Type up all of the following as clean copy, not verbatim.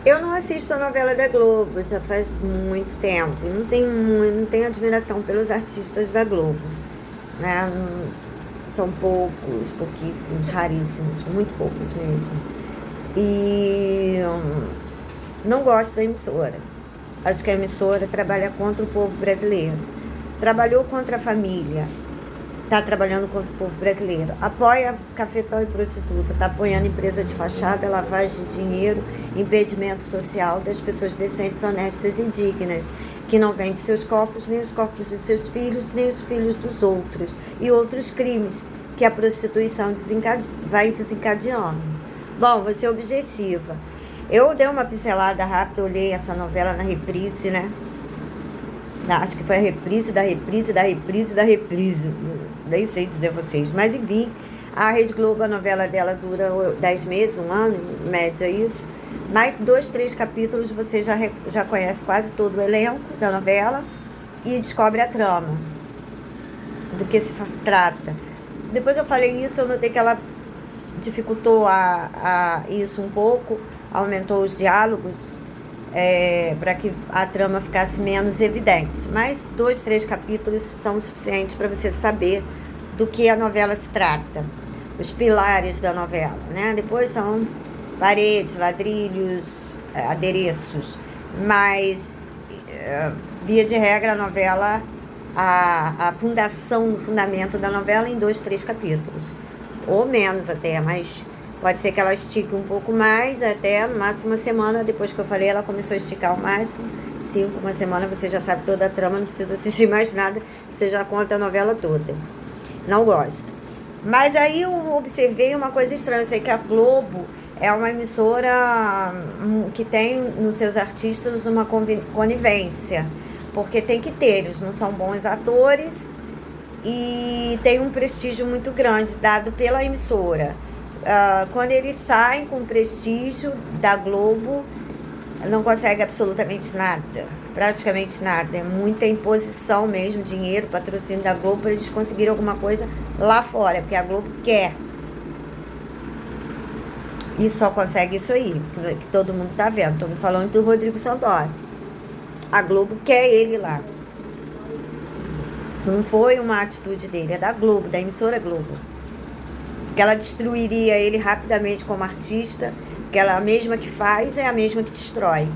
Eu não assisto a novela da Globo, já faz muito tempo. Não tenho admiração pelos artistas da Globo, né? São poucos, pouquíssimos, raríssimos, muito poucos mesmo. E não gosto da emissora. Acho que a emissora trabalha contra o povo brasileiro. Trabalhou contra a família. Está trabalhando contra o povo brasileiro. Apoia cafetão e prostituta. Está apoiando empresa de fachada, lavagem de dinheiro, impedimento social das pessoas decentes, honestas e dignas, que não vendem seus corpos, nem os corpos de seus filhos, nem os filhos dos outros. E outros crimes que a prostituição vai desencadeando. Bom, vou ser objetiva. Eu dei uma pincelada rápida, olhei essa novela na reprise, né? Acho que foi a reprise da reprise da reprise da reprise. Nem sei dizer vocês. Mas enfim, a Rede Globo, a novela dela dura 10 meses, um ano, em média isso. Mais 2, 3 capítulos você já conhece quase todo o elenco da novela e descobre a trama do que se trata. Depois eu falei isso, eu notei que ela dificultou isso um pouco, aumentou os diálogos, para que a trama ficasse menos evidente. Mas 2, 3 capítulos são o suficiente para você saber do que a novela se trata. Os pilares da novela, né? Depois são paredes, ladrilhos, adereços. Mas, via de regra, a novela, a fundação, o fundamento da novela em 2, 3 capítulos. Ou menos até, mas pode ser que ela estique um pouco mais, até no máximo uma semana. Depois que eu falei, ela começou a esticar ao máximo 5, uma semana, você já sabe toda a trama, não precisa assistir mais nada, você já conta a novela toda. Não gosto. Mas aí eu observei uma coisa estranha. Eu sei que a Globo é uma emissora que tem nos seus artistas uma conivência, porque tem que ter, eles não são bons atores e tem um prestígio muito grande dado pela emissora. Quando eles saem com prestígio da Globo, não consegue absolutamente nada, praticamente nada. É muita imposição mesmo, dinheiro, patrocínio da Globo para eles conseguirem alguma coisa lá fora, porque a Globo quer. E só consegue isso aí, que todo mundo tá vendo. Estou falando do Rodrigo Santoro. A Globo quer ele lá. Isso não foi uma atitude dele, é da Globo, da emissora Globo. Que ela destruiria ele rapidamente como artista, que ela, a mesma que faz é a mesma que destrói.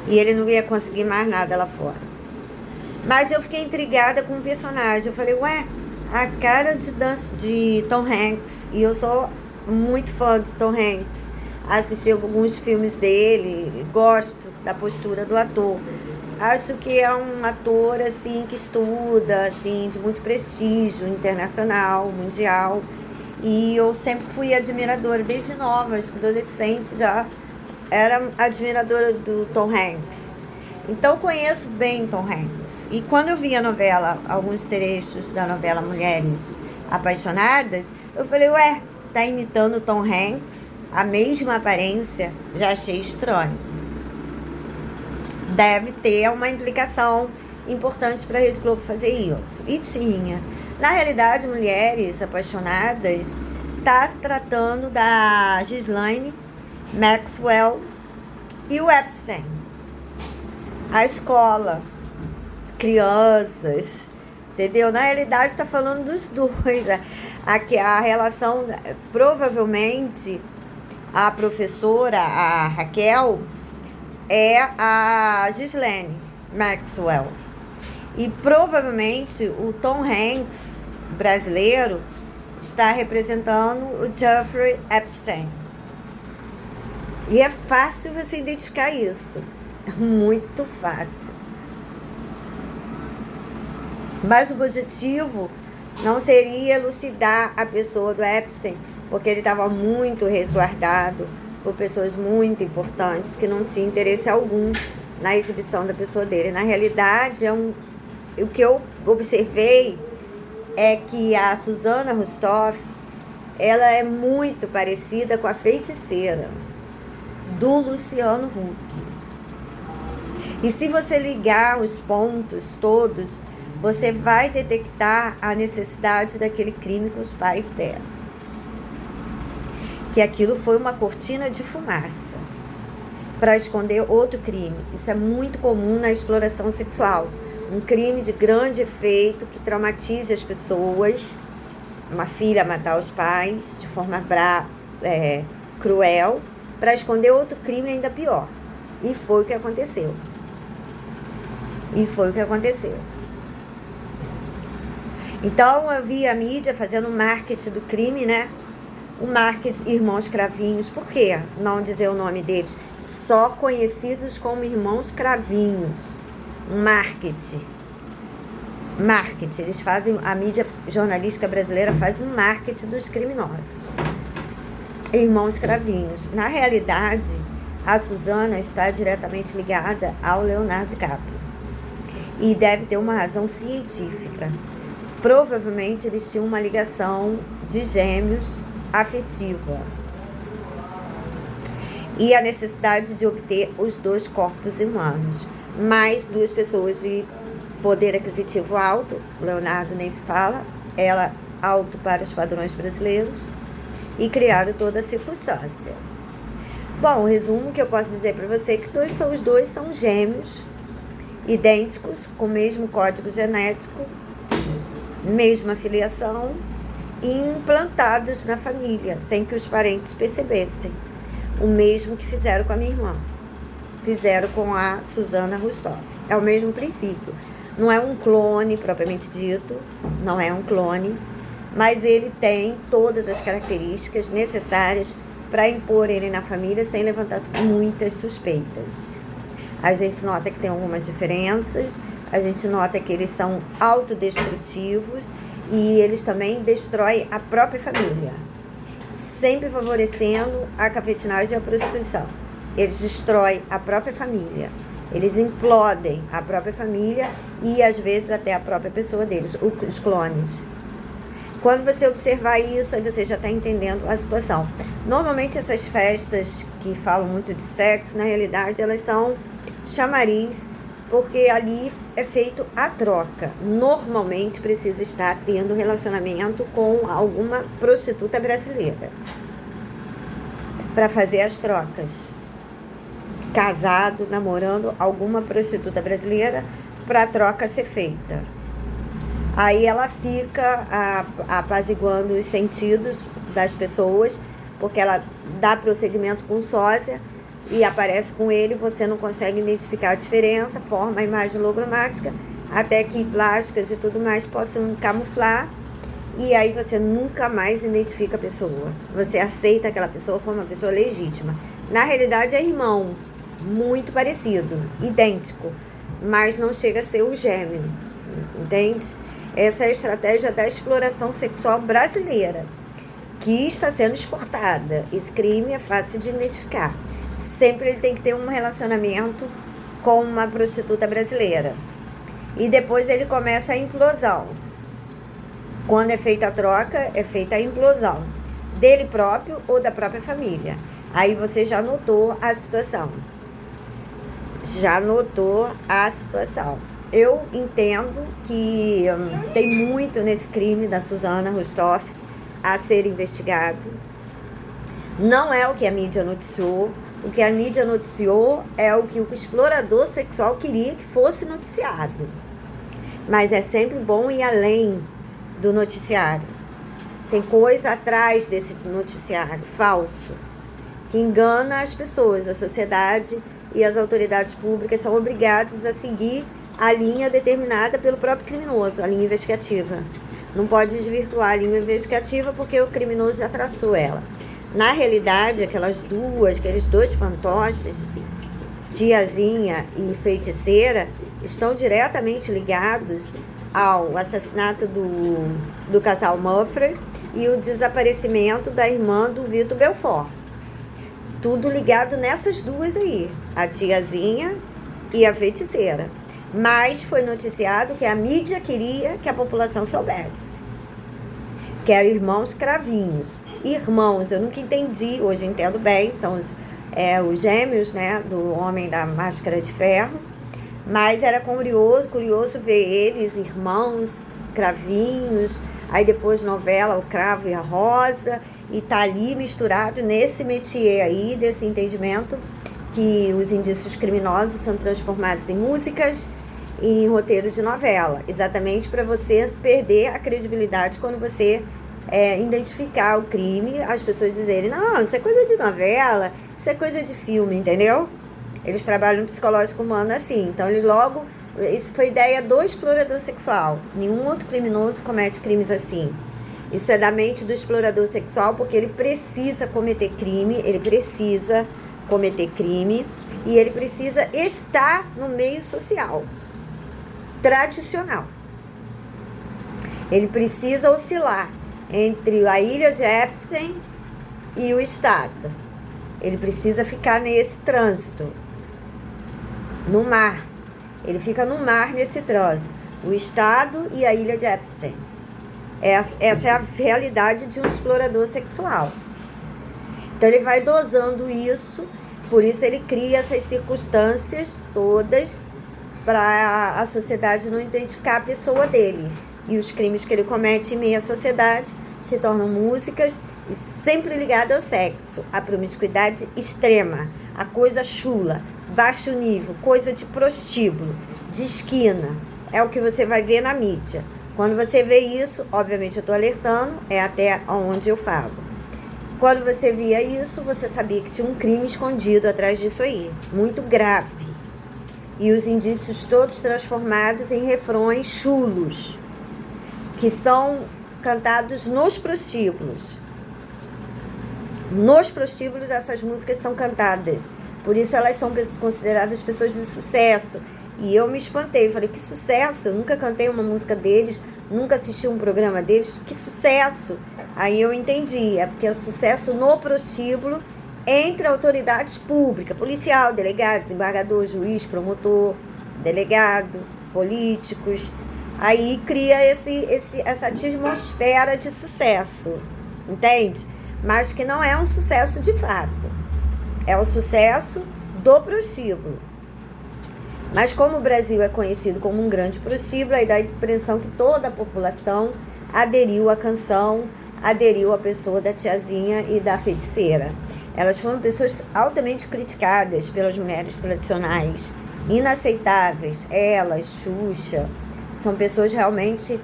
E ele não ia conseguir mais nada lá fora. Mas eu fiquei intrigada com o personagem. Eu falei, ué, a cara de Tom Hanks. E eu sou muito fã de Tom Hanks. Assisti alguns filmes dele, gosto da postura do ator. Acho que é um ator assim que estuda, assim, de muito prestígio internacional, mundial. E eu sempre fui admiradora, desde nova, acho que adolescente já era admiradora do Tom Hanks. Então conheço bem Tom Hanks. E quando eu vi a novela, alguns trechos da novela Mulheres Apaixonadas, eu falei, ué, tá imitando o Tom Hanks? A mesma aparência? Já achei estranho. Deve ter uma implicação importante para a Rede Globo fazer isso. E tinha. Na realidade, Mulheres Apaixonadas está se tratando da Ghislaine Maxwell e o Epstein. A escola, crianças, entendeu? Na realidade, está falando dos dois. Aqui a relação, provavelmente, a professora, a Raquel, é a Ghislaine Maxwell. E provavelmente o Tom Hanks, brasileiro, está representando o Jeffrey Epstein. E é fácil você identificar isso. É muito fácil. Mas o objetivo não seria elucidar a pessoa do Epstein, porque ele estava muito resguardado por pessoas muito importantes que não tinham interesse algum na exibição da pessoa dele. Na realidade, o que eu observei é que a Susana Rustoff, ela é muito parecida com a feiticeira do Luciano Huck. E se você ligar os pontos todos, você vai detectar a necessidade daquele crime com os pais dela. Que aquilo foi uma cortina de fumaça. para esconder outro crime. Isso é muito comum na exploração sexual. Um crime de grande efeito que traumatize as pessoas. Uma filha matar os pais de forma cruel, para esconder outro crime ainda pior. E foi o que aconteceu. Então eu vi a mídia fazendo marketing do crime, né? O marketing Irmãos Cravinhos. Por quê não dizer o nome deles? Só conhecidos como Irmãos Cravinhos. Marketing. Eles fazem, a mídia jornalística brasileira faz um marketing dos criminosos. Irmãos Cravinhos. Na realidade, a Suzana está diretamente ligada ao Leonardo DiCaprio. E deve ter uma razão científica. Provavelmente eles tinham uma ligação de gêmeos afetiva. E a necessidade de obter os 2 corpos humanos. Mais 2 pessoas de poder aquisitivo alto, Leonardo nem se fala, ela alto para os padrões brasileiros, e criaram toda a circunstância. Bom, o resumo que eu posso dizer para você é que os dois são gêmeos, idênticos, com o mesmo código genético, mesma filiação, e implantados na família, sem que os parentes percebessem. O mesmo que fizeram com a minha irmã. Fizeram com a Suzana Rustoff. É o mesmo princípio. Não é um clone, propriamente dito, não é um clone, mas ele tem todas as características necessárias para impor ele na família sem levantar muitas suspeitas. A gente nota que tem algumas diferenças, a gente nota que eles são autodestrutivos e eles também destroem a própria família, sempre favorecendo a cafetinagem e a prostituição. Eles destroem a própria família, eles implodem a própria família e às vezes até a própria pessoa deles, os clones. Quando você observar isso, aí você já está entendendo a situação. Normalmente essas festas que falam muito de sexo, na realidade elas são chamariz, porque ali é feito a troca. Normalmente precisa estar tendo relacionamento com alguma prostituta brasileira para fazer as trocas. Casado, namorando alguma prostituta brasileira para a troca ser feita. Aí ela fica apaziguando os sentidos das pessoas, porque ela dá prosseguimento com sósia e aparece com ele, você não consegue identificar a diferença, forma a imagem logomática, até que plásticas e tudo mais possam camuflar, e aí você nunca mais identifica a pessoa. Você aceita aquela pessoa como uma pessoa legítima. Na realidade é irmão, muito parecido, idêntico, mas não chega a ser o gêmeo, entende? Essa é a estratégia da exploração sexual brasileira, que está sendo exportada. Esse crime é fácil de identificar. Sempre ele tem que ter um relacionamento com uma prostituta brasileira. E depois ele começa a implosão. Quando é feita a troca, é feita a implosão dele próprio ou da própria família. Aí você já notou a situação. Eu entendo que tem muito nesse crime da Suzana Rustoff a ser investigado. Não é o que a mídia noticiou. O que a mídia noticiou é o que o explorador sexual queria que fosse noticiado. Mas é sempre bom ir além do noticiário. Tem coisa atrás desse noticiário falso, que engana as pessoas. A sociedade e as autoridades públicas são obrigadas a seguir a linha determinada pelo próprio criminoso, a linha investigativa. Não pode desvirtuar a linha investigativa porque o criminoso já traçou ela. Na realidade, aqueles dois fantoches, tiazinha e feiticeira, estão diretamente ligados ao assassinato do casal Muffrey e o desaparecimento da irmã do Vitor Belfort. Tudo ligado nessas duas aí, a tiazinha e a feiticeira. Mas foi noticiado que a mídia queria que a população soubesse. Que eram irmãos cravinhos. Irmãos, eu nunca entendi, hoje entendo bem, são os gêmeos, né, do Homem da Máscara de Ferro. Mas era curioso ver eles, irmãos, cravinhos, aí depois novela O Cravo e a Rosa, e tá ali misturado nesse métier aí, desse entendimento que os indícios criminosos são transformados em músicas e em roteiro de novela, exatamente para você perder a credibilidade quando você identificar o crime, as pessoas dizerem, não, isso é coisa de novela, isso é coisa de filme, entendeu? Eles trabalham no psicológico humano assim, então ele logo, isso foi ideia do explorador sexual, nenhum outro criminoso comete crimes assim. Isso é da mente do explorador sexual, porque ele precisa cometer crime, e ele precisa estar no meio social tradicional. Ele precisa oscilar entre a ilha de Epstein e o Estado. Ele precisa ficar nesse trânsito, no mar. Ele fica no mar nesse trânsito, o Estado e a ilha de Epstein. Essa é a realidade de um explorador sexual. Então ele vai dosando isso, por isso ele cria essas circunstâncias todas para a sociedade não identificar a pessoa dele. E os crimes que ele comete em meio à sociedade se tornam músicas e sempre ligado ao sexo, à promiscuidade extrema, a coisa chula, baixo nível, coisa de prostíbulo, de esquina. É o que você vai ver na mídia. Quando você vê isso, obviamente eu estou alertando, é até onde eu falo. Quando você via isso, você sabia que tinha um crime escondido atrás disso aí, muito grave. E os indícios todos transformados em refrões chulos, que são cantados nos prostíbulos. Nos prostíbulos essas músicas são cantadas, por isso elas são consideradas pessoas de sucesso. E eu me espantei, falei, que sucesso, eu nunca cantei uma música deles, nunca assisti um programa deles, que sucesso. Aí eu entendi, é porque é o sucesso no prostíbulo entre autoridades públicas, policial, delegado, desembargador, juiz, promotor, delegado, políticos. Aí cria essa atmosfera de sucesso, entende? Mas que não é um sucesso de fato, é o sucesso do prostíbulo. Mas como o Brasil é conhecido como um grande prostíbulo, aí dá a impressão que toda a população aderiu à canção, aderiu à pessoa da tiazinha e da feiticeira. Elas foram pessoas altamente criticadas pelas mulheres tradicionais, inaceitáveis. Elas, Xuxa, são pessoas realmente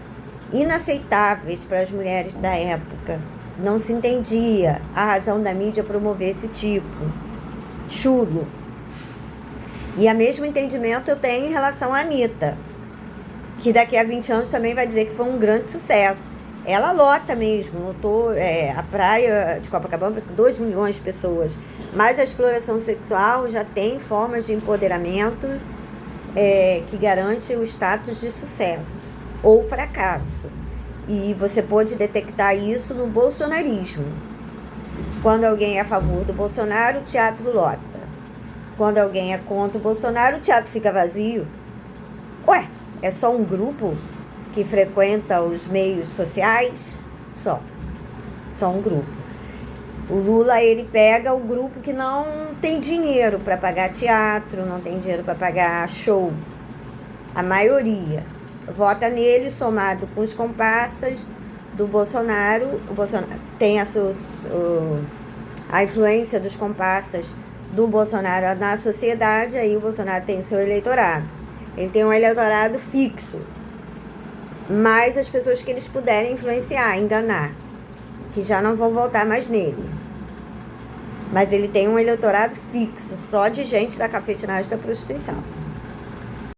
inaceitáveis para as mulheres da época. Não se entendia a razão da mídia promover esse tipo. Chulo. E o mesmo entendimento eu tenho em relação à Anitta, que daqui a 20 anos também vai dizer que foi um grande sucesso. Ela lota mesmo, lotou a praia de Copacabana, 2 milhões de pessoas. Mas a exploração sexual já tem formas de empoderamento que garante o status de sucesso ou fracasso. E você pode detectar isso no bolsonarismo. Quando alguém é a favor do Bolsonaro, o teatro lota. Quando alguém é contra o Bolsonaro, o teatro fica vazio. Ué, é só um grupo que frequenta os meios sociais? Só um grupo. O Lula, ele pega o grupo que não tem dinheiro para pagar teatro, não tem dinheiro para pagar show. A maioria vota nele, somado com os comparsas do Bolsonaro. O Bolsonaro tem a influência dos comparsas do Bolsonaro na sociedade, aí o Bolsonaro tem o seu eleitorado. Ele tem um eleitorado fixo, mais as pessoas que eles puderem influenciar, enganar, que já não vão votar mais nele. Mas ele tem um eleitorado fixo, só de gente da cafetinagem da prostituição.